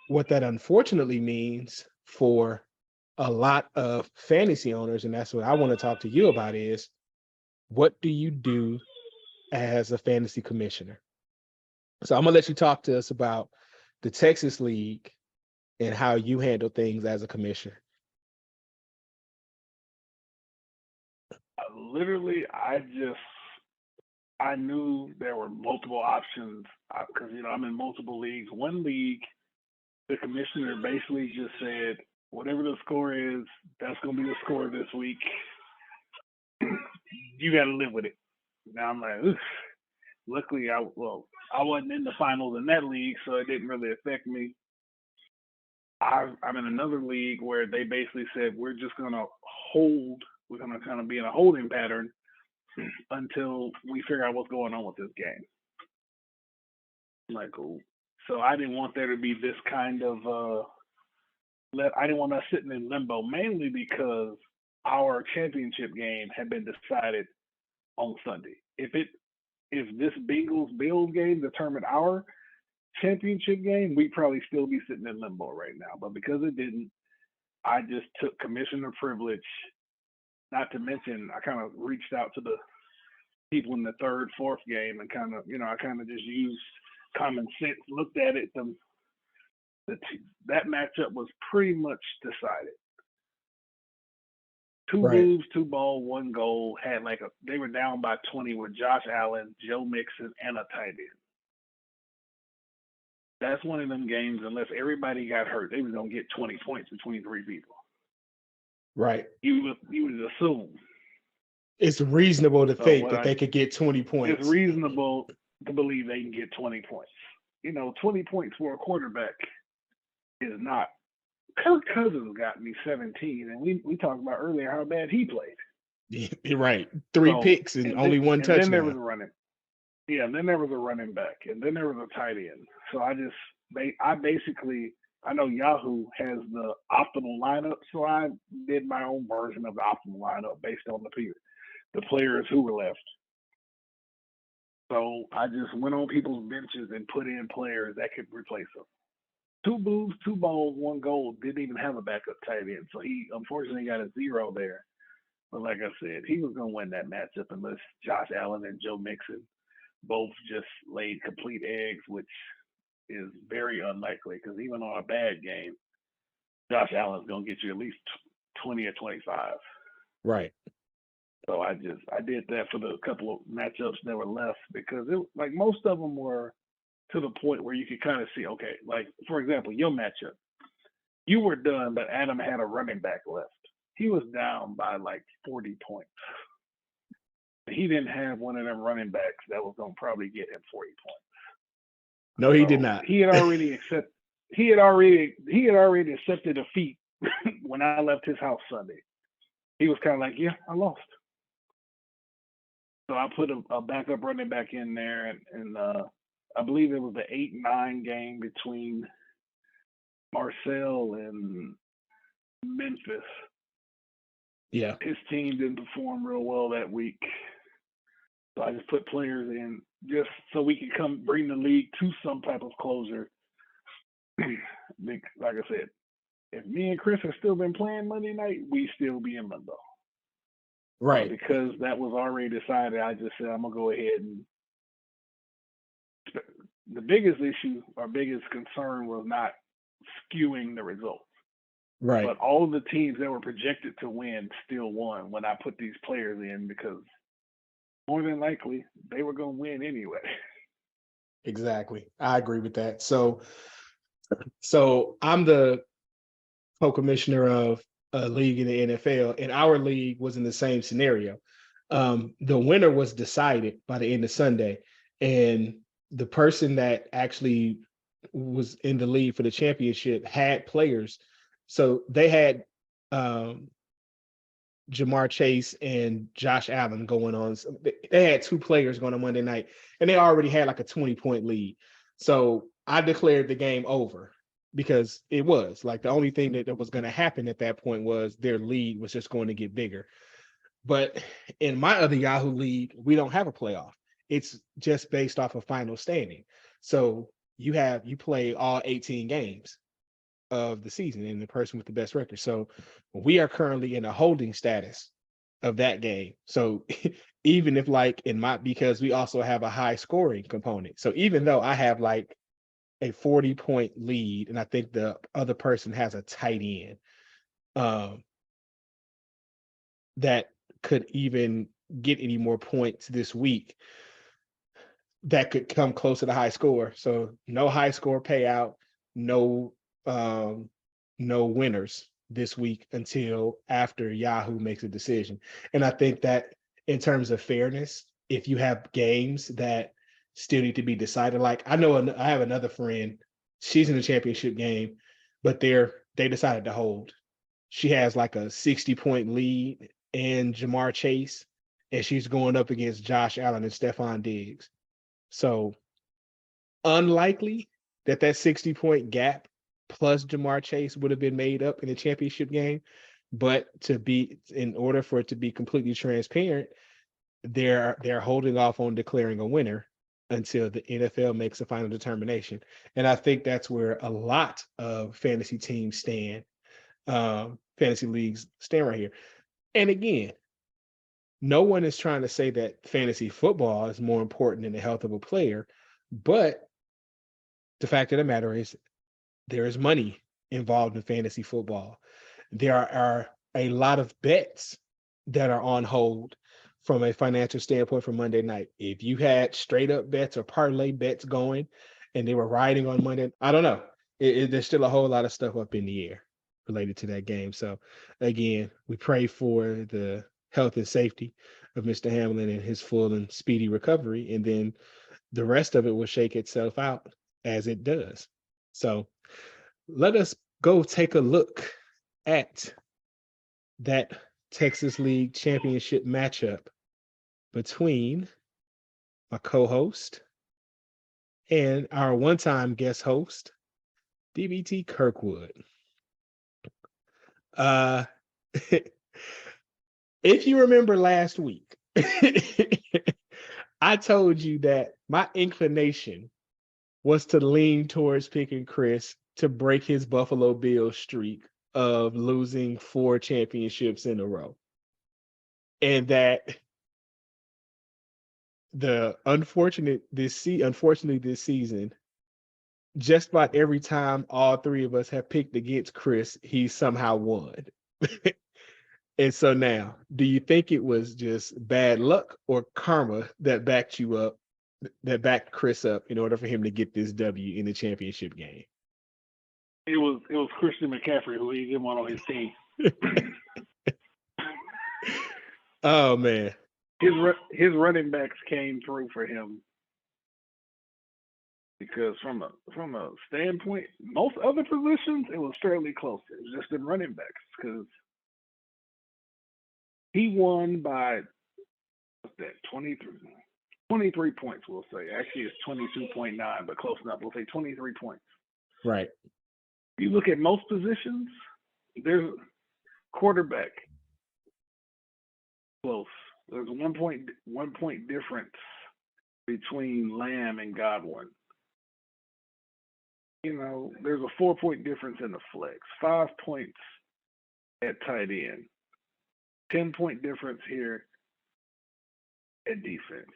what that unfortunately means for a lot of fantasy owners, and that's what I want to talk to you about, is what do you do as a fantasy commissioner? So I'm going to let you talk to us about the Texas League and how you handle things as a commissioner. Literally, I knew there were multiple options because, I'm in multiple leagues. One league, the commissioner basically just said, whatever the score is, that's going to be the score this week. You got to live with it. Now I'm like, oof. luckily, I wasn't in the finals in that league, so it didn't really affect me. I'm in another league where they basically said we're just gonna hold. We're gonna kind of be in a holding pattern until we figure out what's going on with this game. Like, so I didn't want there to be this kind of. I didn't want us sitting in limbo, mainly because our championship game had been decided on Sunday. If this Bengals Bills game determined our championship game, we'd probably still be sitting in limbo right now. But because it didn't, I just took commissioner privilege. Not to mention, I kind of reached out to the people in the third, fourth game, and I kind of just used common sense, looked at it. That matchup was pretty much decided. Two moves, 2 ball, 1 goal. They were down by 20 with Josh Allen, Joe Mixon, and a tight end. That's one of them games. Unless everybody got hurt, they were gonna get 20 points between 3 people. Right. You would assume it's reasonable to think that they could get 20 points. It's reasonable to believe they can get 20 points. 20 points for a quarterback is not. Kirk Cousins got me 17, and we talked about earlier how bad he played. You're right. 3 picks and only 1 touchdown. Then there was a running. Yeah, and then there was a running back, and then there was a tight end. So I know Yahoo has the optimal lineup, so I did my own version of the optimal lineup based on the players who were left. So I just went on people's benches and put in players that could replace them. 2 moves, 2 balls, 1 goal. Didn't even have a backup tight end, so he unfortunately got a 0 there. But like I said, he was going to win that matchup unless Josh Allen and Joe Mixon both just laid complete eggs, which is very unlikely because even on a bad game, Josh Allen's going to get you at least 20 or 25. Right. So I did that for the couple of matchups that were left because most of them were to the point where you could kind of see, okay, like for example, your matchup, you were done, but Adam had a running back left. He was down by 40 points. He didn't have one of them running backs that was going to probably get him 40 points. No, he did not. He had already accepted defeat when I left his house Sunday. He was kind of like, yeah, I lost. So I put a backup running back in there, and I believe it was the 8-9 game between Marcel and Memphis. Yeah. His team didn't perform real well that week. So I just put players in just so we could come bring the league to some type of closure. Like I said, if me and Chris have still been playing Monday night, we still be in limbo. Right. Because that was already decided, I just said I'm going to go ahead and the biggest issue or biggest concern was not skewing the results. Right. But all of the teams that were projected to win still won when I put these players in because more than likely they were going to win anyway. Exactly. I agree with that. So I'm the co-commissioner of a league in the NFL, and our league was in the same scenario. The winner was decided by the end of Sunday, and the person that actually was in the league for the championship had players. So they had Jamar Chase and Josh Allen going on. So they had 2 players going on Monday night, and they already had like a 20-point lead. So I declared the game over because it was like the only thing that was going to happen at that point was their lead was just going to get bigger. But in my other Yahoo league, we don't have a playoff. It's just based off of final standing. So you play all 18 games of the season and the person with the best record. So we are currently in a holding status of that game. So even if because we also have a high scoring component. So even though I have a 40-point lead and I think the other person has a tight end that could even get any more points this week, that could come close to the high score. So no high score payout, no winners this week until after Yahoo makes a decision. And I think that in terms of fairness, if you have games that still need to be decided. Like I have another friend, she's in the championship game, but they decided to hold. She has like a 60-point lead in Jamar Chase, and she's going up against Josh Allen and Stephon Diggs. So unlikely that 60-point gap plus Jamar Chase would have been made up in the championship game. But in order for it to be completely transparent, they're holding off on declaring a winner until the NFL makes a final determination. And I think that's where a lot of fantasy teams stand, fantasy leagues stand right here. And again, no one is trying to say that fantasy football is more important than the health of a player, but the fact of the matter is there is money involved in fantasy football. There are a lot of bets that are on hold from a financial standpoint for Monday night. If you had straight up bets or parlay bets going and they were riding on Monday, I don't know. There's still a whole lot of stuff up in the air related to that game. So again, we pray for the health and safety of Mr. Hamlin and his full and speedy recovery. And then the rest of it will shake itself out as it does. So let us go take a look at that Texas League Championship matchup between my co-host and our one-time guest host, DBT Kirkwood. If you remember last week, I told you that my inclination was to lean towards picking Chris to break his Buffalo Bills streak of losing 4 championships in a row. And that unfortunately this season, just about every time all 3 of us have picked against Chris, he somehow won. And so now, do you think it was just bad luck or karma that backed Chris up in order for him to get this W in the championship game? It was Christian McCaffrey who he didn't want on his team. Oh man, his running backs came through for him because from a standpoint, most other positions it was fairly close. It was just in running backs because he won by 23 points. We'll say actually it's 22.9, but close enough. We'll say 23 points. Right. You look at most positions, there's quarterback close. There's 1 point difference between Lamb and Godwin. There's a 4-point difference in the flex, 5 points at tight end, 10-point difference here at defense.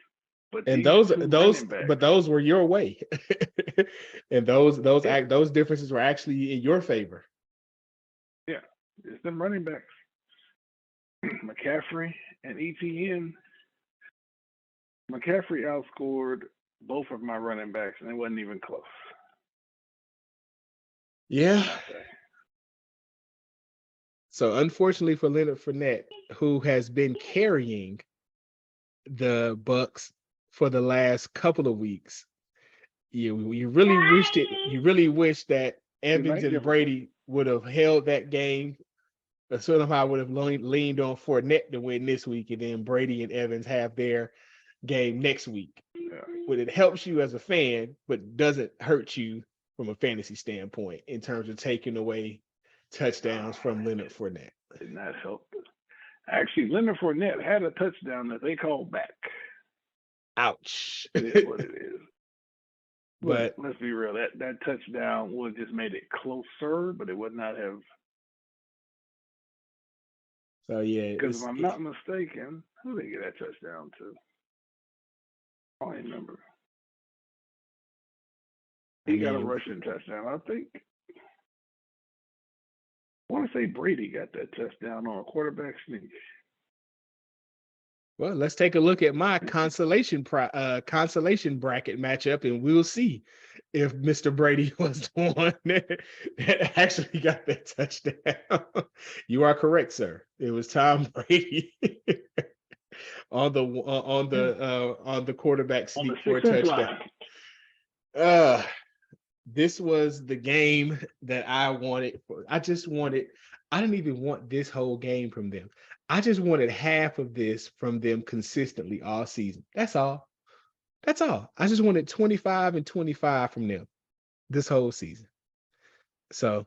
But those were your way. And those differences were actually in your favor. Yeah, it's them running backs. McCaffrey and ETN. McCaffrey outscored both of my running backs, and it wasn't even close. Yeah. So unfortunately for Leonard Fournette, who has been carrying the Bucs for the last couple of weeks, you really wished that Evans and Brady would have held that game. Somehow would have leaned on Fournette to win this week, and then Brady and Evans have their game next week. Yeah. But it helps you as a fan, but doesn't hurt you from a fantasy standpoint in terms of taking away touchdowns from Leonard Fournette. Did not help. Actually, Leonard Fournette had a touchdown that they called back. Ouch. It is what it is. But let's be real. That touchdown would have just made it closer, but it would not have. So yeah, because if I'm not mistaken, who did they get that touchdown to? I don't remember. He got a rushing touchdown, I think. I want to say Brady got that touchdown on a quarterback sneak. Well, let's take a look at my consolation bracket matchup, and we'll see if Mr. Brady was the one that actually got that touchdown. You are correct, sir. It was Tom Brady. on the quarterback On the sneak for a 6-inch touchdown. line. This was the game that I wanted. I didn't even want this whole game from them. I just wanted half of this from them consistently all season. That's all. That's all. I just wanted 25 and 25 from them this whole season. So,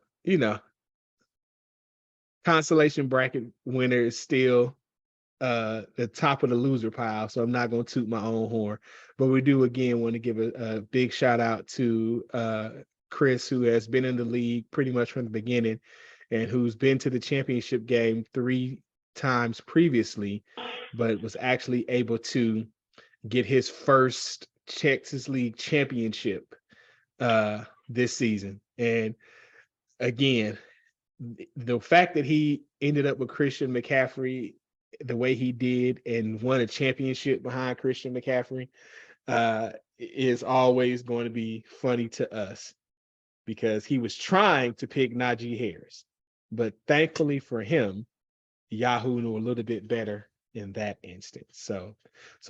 consolation bracket winner is still the top of the loser pile. So I'm not going to toot my own horn, but we do again want to give a big shout out to Chris, who has been in the league pretty much from the beginning and who's been to the championship game 3 times previously, but was actually able to get his first Texas League championship this season. And again, the fact that he ended up with Christian McCaffrey the way he did and won a championship behind Christian McCaffrey is always going to be funny to us because he was trying to pick Najee Harris. But thankfully for him, Yahoo knew a little bit better in that instance. So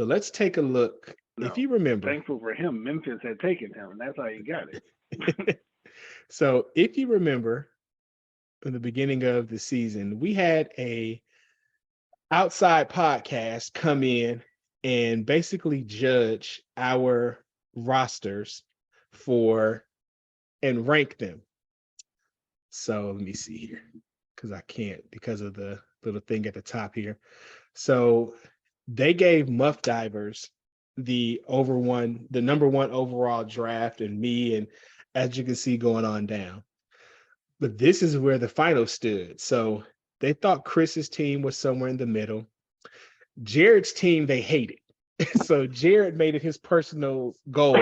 let's take a look. No, if you remember, thankful for him, Memphis had taken him, and that's how he got it. So if you remember in the beginning of the season, we had a outside podcast come in and basically judge our rosters and rank them. So let me see here because I can't because of the little thing at the top here. So they gave Muff Divers the number 1 overall draft, and me, and as you can see going on down. But this is where the final stood. So they thought Chris's team was somewhere in the middle. Jared's team they hated. So Jared made it his personal goal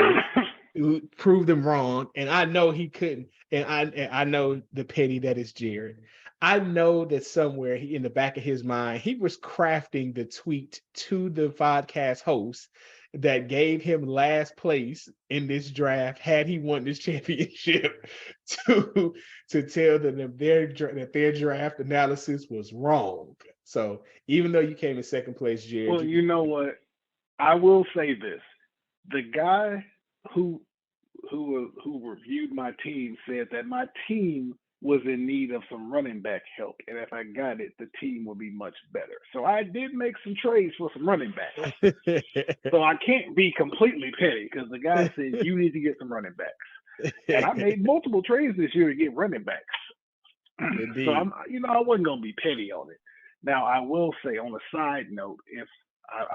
to prove them wrong. And I know he couldn't. And I know the pity that is Jared. I know that somewhere in the back of his mind, he was crafting the tweet to the podcast host that gave him last place in this draft had he won this championship to tell them that their draft analysis was wrong. So even though you came in second place, Jared. Well, you know what? I will say this: the guy who reviewed my team said that my team was in need of some running back help, and if I got it, the team would be much better. So I did make some trades for some running backs. So I can't be completely petty because the guy said you need to get some running backs, and I made multiple trades this year to get running backs. Indeed. So I wasn't gonna be petty on it. Now I will say on a side note, if I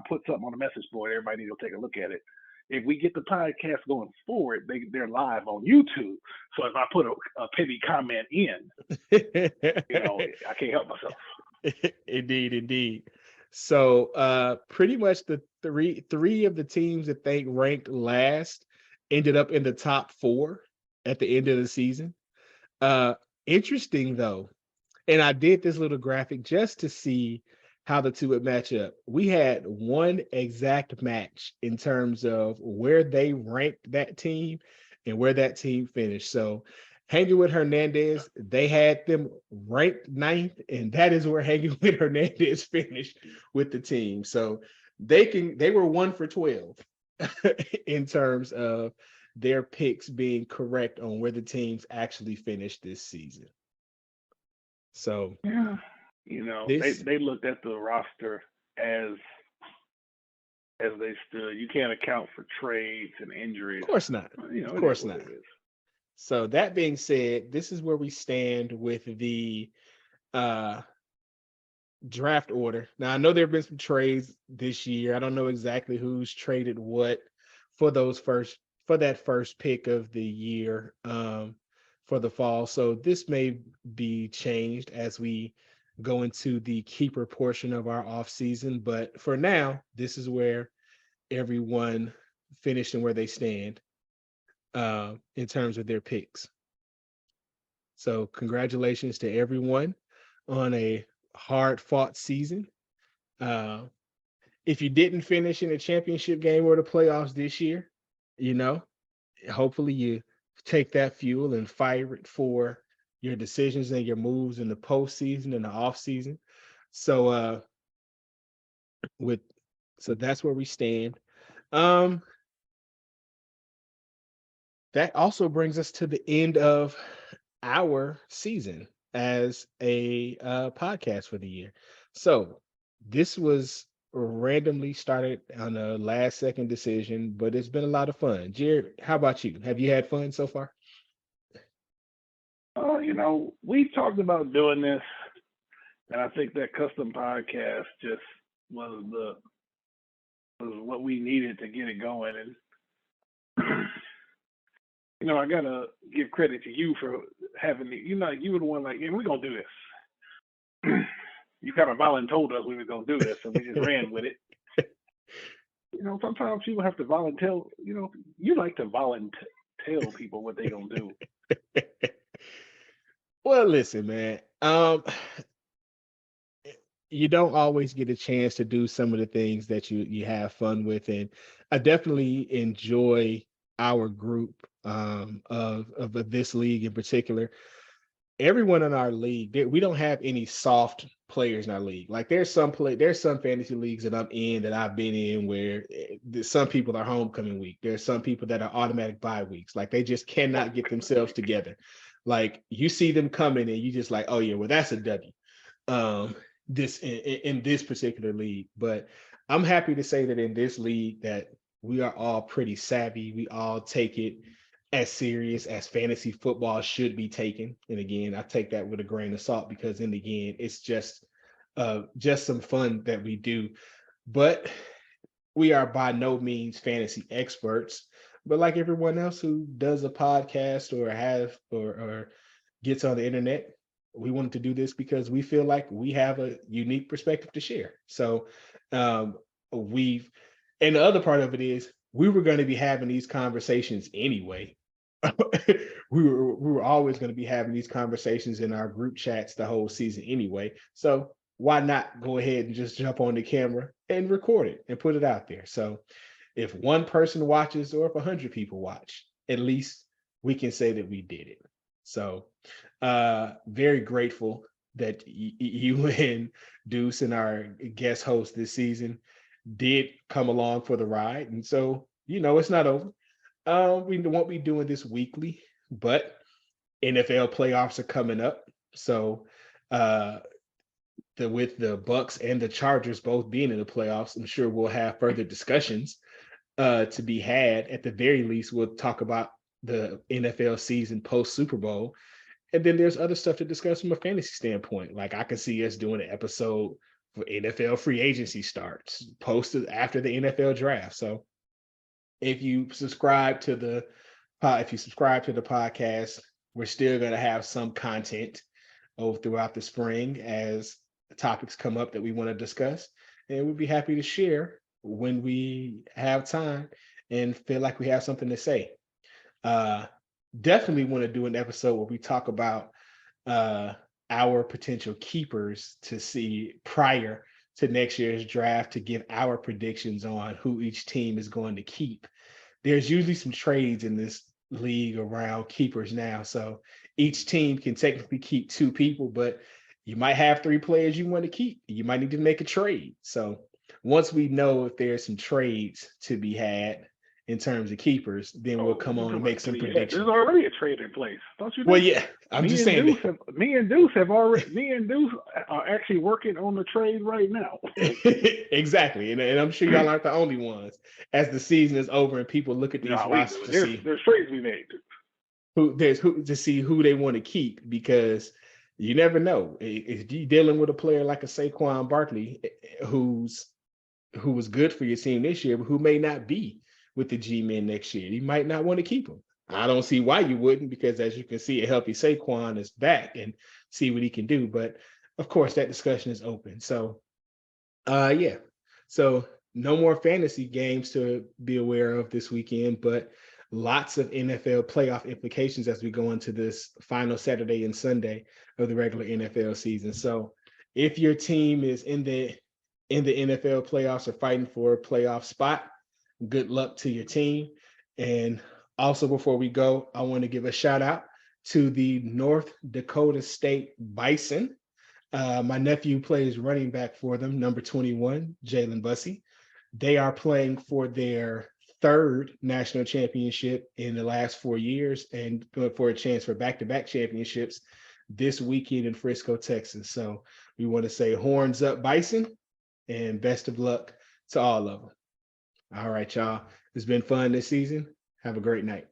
put something on the message board, everybody needs to take a look at it. If we get the podcast going forward, they're live on YouTube. So if I put a petty comment in, I can't help myself. Indeed. So pretty much the three of the teams that they ranked last ended up in the top 4 at the end of the season. Interesting though, and I did this little graphic just to see how the two would match up. We had one exact match in terms of where they ranked that team and where that team finished. So Hanging with Hernandez, they had them ranked 9th, and that is where Hanging with Hernandez finished with the team. So they were 1 for 12 in terms of their picks being correct on where the teams actually finished this season. So yeah, they looked at the roster as they stood. You can't account for trades and injuries. Of course not. Of course not. So that being said, this is where we stand with the draft order. Now I know there have been some trades this year. I don't know exactly who's traded what for that first pick of the year for the fall. So this may be changed as we go into the keeper portion of our off season. But for now, this is where everyone finished and where they stand in terms of their picks. So congratulations to everyone on a hard-fought season. If you didn't finish in a championship game or the playoffs this year, hopefully you take that fuel and fire it for your decisions and your moves in the postseason and the offseason. So with so that's where we stand. Um, that also brings us to the end of our season as a podcast for the year. So this was randomly started on a last second decision, but it's been a lot of fun. Jared, how about you? Have you had fun so far? We talked about doing this, and I think that custom podcast just was the was what we needed to get it going. And I gotta give credit to you for having the. You were the one like, yeah, we're gonna do this. You kind of volunteered told us we were gonna do this, and we just ran with it. Sometimes people have to volunteer. You like to volunteer tell people what they gonna do. Well, listen, man. You don't always get a chance to do some of the things that you have fun with, and I definitely enjoy our group of this league in particular. Everyone in our league, we don't have any soft players in our league. Like there's some fantasy leagues that I'm in, that I've been in, where some people are homecoming week. There's some people that are automatic bye weeks. Like they just cannot get themselves together. Like you see them coming and you just like, oh yeah, well that's a W. This in this particular league, but I'm happy to say that in this league that we are all pretty savvy. We all take it as serious as fantasy football should be taken. And again, I take that with a grain of salt because in the end, it's just some fun that we do. But we are by no means fantasy experts. But like everyone else who does a podcast or gets on the internet, we wanted to do this because we feel like we have a unique perspective to share. So um, we've, and the other part of it is we were going to be having these conversations anyway. We were always going to be having these conversations in our group chats the whole season anyway. So why not go ahead and just jump on the camera and record it and put it out there? So if one person watches or if 100 people watch, at least we can say that we did it. So very grateful that you and Deuce and our guest host this season did come along for the ride. And so, it's not over. We won't be doing this weekly, but NFL playoffs are coming up. So uh with the Bucks and the Chargers both being in the playoffs, I'm sure we'll have further discussions to be had. At the very least, we'll talk about the NFL season post Super Bowl. And then there's other stuff to discuss from a fantasy standpoint. Like I can see us doing an episode for NFL free agency starts, posted after the NFL draft. So if you subscribe to the podcast, we're still going to have some content over throughout the spring as topics come up that we want to discuss, and we'd be happy to share when we have time and feel like we have something to say. Definitely want to do an episode where we talk about our potential keepers to see prior to next year's draft, to give our predictions on who each team is going to keep. There's usually some trades in this league around keepers now. So each team can technically keep two people, but you might have three players you want to keep. You might need to make a trade. So once we know if there's some trades to be had in terms of keepers, then we'll come on and make some predictions. There's already a trade in place, don't you know? Well, yeah, I'm just saying. Me and Deuce are actually working on the trade right now. Exactly, and I'm sure y'all aren't the only ones. As the season is over and people look at these rosters to see there's trades we made. Who to see who they want to keep, because you never know. If you're dealing with a player like a Saquon Barkley, who was good for your team this year, but who may not be with the G-men next year, you might not want to keep him. I don't see why you wouldn't, because as you can see, a healthy Saquon is back and see what he can do. But of course, that discussion is open. So, yeah. So no more fantasy games to be aware of this weekend, but lots of NFL playoff implications as we go into this final Saturday and Sunday of the regular NFL season. So if your team is in the NFL playoffs or fighting for a playoff spot, good luck to your team. And also, before we go, I want to give a shout out to the North Dakota State Bison. My nephew plays running back for them, number 21, Jalen Bussey. They are playing for their third national championship in the last 4 years and going for a chance for back-to-back championships this weekend in Frisco, Texas. So we want to say horns up, Bison, and best of luck to all of them. All right, y'all. It's been fun this season. Have a great night.